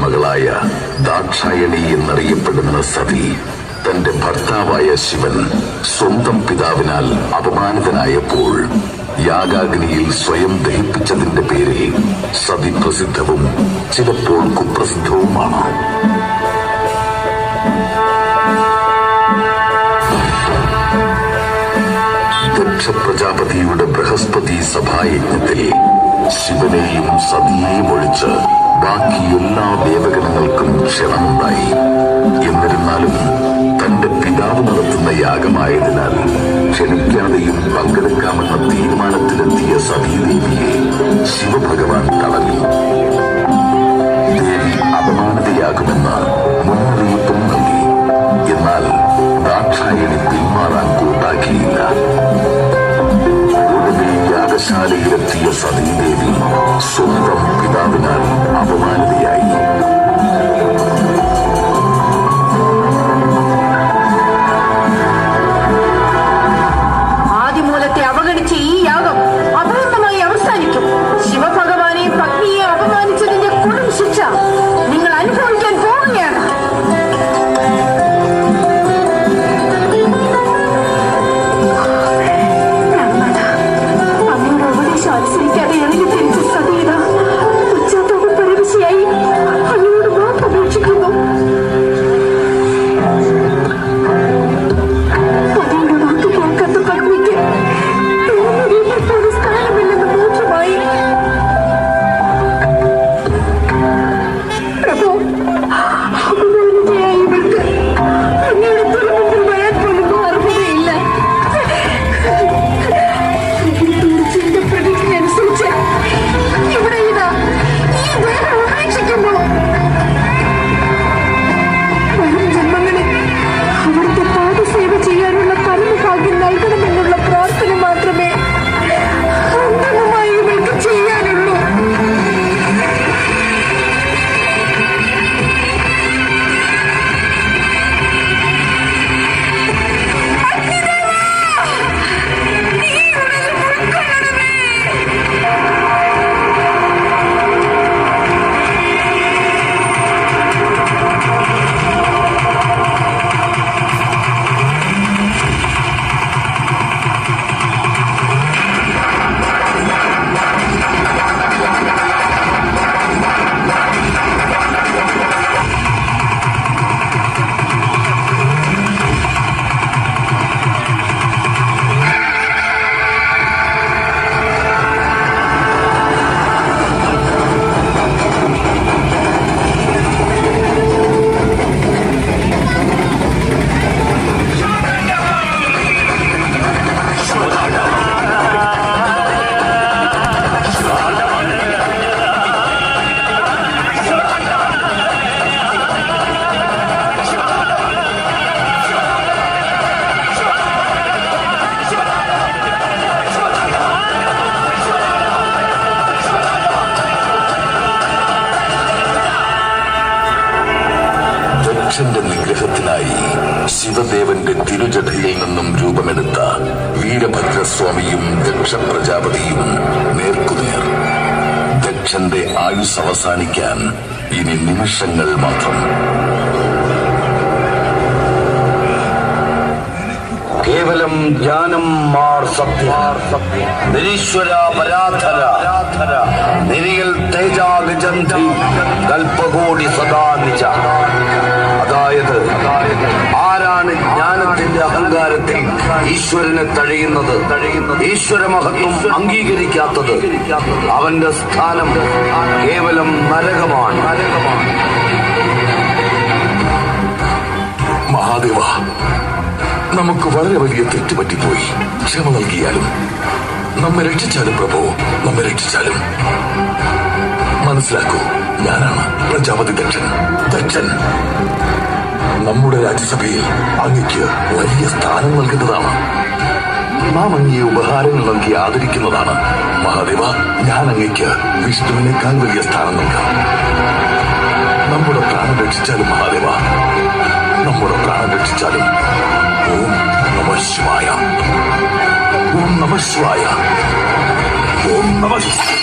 മകളായ ദാക്ഷായണി എന്നറിയപ്പെടുന്ന സതി തന്റെ ഭർത്താവായ ശിവൻ സ്വന്തം പിതാവിനാൽ അപമാനിതനായപ്പോൾ യാഗാഗ്നിയിൽ സ്വയം ദഹിപ്പിച്ചതിന്റെ പേരിൽ സതി പ്രസിദ്ധവും ചിലപ്പോൾ കുപ്രസിദ്ധവുമാണ്. ദക്ഷ പ്രജാപതിയുടെ ബൃഹസ്പതി സഭായജ്ഞത്തിൽ ശിവനെയും സതിയെയും ഒഴിച്ച് ബാക്കി എല്ലാ ദേവഗണങ്ങൾക്കും ക്ഷണമുണ്ടായി. എന്നിരുന്നാലും തന്റെ പിതാവ് നടത്തുന്ന യാഗമായതിനാൽ ക്ഷണിക്കാതെയും പങ്കെടുക്കാമെന്ന തീരുമാനത്തിലെത്തിയ സതീദേവിയെ ശിവഭഗവാൻ തടഞ്ഞു. ദേവി അപമാനിതയാകുമെന്ന് മുന്നറിയിപ്പും നൽകി. എന്നാൽ ദാക്ഷായണി പിന്മാറാൻ കൂട്ടാക്കിയില്ല. ഒടുവിൽ യാഗശാലയിലെത്തിയ സതീദേവി സ്വന്തം പിതാവിനാൽ അപമാനിതയായി. ആദിമൂലത്തെ അവഗണിച്ച് ഈ യാഗം അപൂർണമായി അവസാനിക്കും. ശിവഭഗവാനെ പത്നിയെ അപമാനിച്ചതിന്റെ കൊടും ശിക്ഷ നിങ്ങൾ അനുഭവിക്കാൻ പോവുകയാണ്. അനുസരിക്കാതെ ഇറങ്ങി തിരിച്ച സതീത പശ്ചാത്താപ പരവശയായി അങ്ങയോട് മാപ്പപേക്ഷിക്കുന്നു. പതിയുടെ വാക്ക് കേൾക്കാത്ത പത്നിക്ക് സ്ഥാനമില്ലെന്ന് ബോധ്യമായി. പ്രഭു, അപമാനിതയായി ഇവർക്ക് അങ്ങയുടെ തുറമുമ്പിൽ വരാൻ പോലും അർഹതയില്ല. പ്രതിജ്ഞയനുസരിച്ച് ഇവിടെ ഇതാ ഈ ദേഹം ഉപേക്ഷിക്കുന്നു. വരും ജന്മങ്ങളിൽ അവിടുത്തെ പാദസേവ ചെയ്യാനുള്ള പരമഭാഗ്യം നൽകണമെന്നുള്ള പ്രാർത്ഥന മാത്രമേ അന്തിമമായി ഇവർക്ക് ചെയ്യാനുള്ളൂ. ദക്ഷന്റെ നിഗ്രഹത്തിനായി ശിവദേവന്റെ തിരുജടയിൽ നിന്നും രൂപമെടുത്ത വീരഭദ്രസ്വാമിയും ദക്ഷ പ്രജാപതിയും നേർക്കുനേർ. ദക്ഷന്റെ ആയുസ് അവസാനിക്കാൻ ഇനി നിമിഷങ്ങൾ മാത്രം. കേവലം ജ്ഞാനം മാർ സത്യം നിരീശ്വര പരാധര നിരിയൽ തേജാഗജന്ധി കൽപ്പകോടി സദാ നിജ. അതായത് ആരാണ് ജ്ഞാനത്തിന്റെ അഹങ്കാരത്തിൽ ഈശ്വരനെ തഴയുന്നത്, ഈശ്വര മഹത്വം അംഗീകരിക്കാത്തത്, അവന്റെ സ്ഥാനം കേവലം നരകമാണ്. മഹാദേവ, നമുക്ക് വളരെ വലിയ തെറ്റുപറ്റിപ്പോയി. ക്ഷമ നൽകിയാലും നമ്മെ രക്ഷിച്ചാലും പ്രഭു, നമ്മെ രക്ഷിച്ചാലും. മനസ്സിലാക്കൂ, ഞാനാണ് പ്രജാപതി ദക്ഷൻ. നമ്മുടെ രാജ്യസഭയിൽ അങ്ങയ്ക്ക് വലിയ സ്ഥാനം നൽകുന്നതാണ്. നാം അങ്ങയെ ഉപഹാരങ്ങൾ നൽകി ആദരിക്കുന്നതാണ്. മഹാദേവ, ഞാൻ അങ്ങയ്ക്ക് വിഷ്ണുവിനേക്കാൾ വലിയ സ്ഥാനം നൽകാം. നമ്മുടെ പ്രാണൻ രക്ഷിച്ചാലും മഹാദേവ, നമ്മുടെ പ്രാണൻ രക്ഷിച്ചാലും. ഓം നമഃ ശിവായ, ഓം നമഃ ശിവായ, ഓം നമഃ ശിവായ.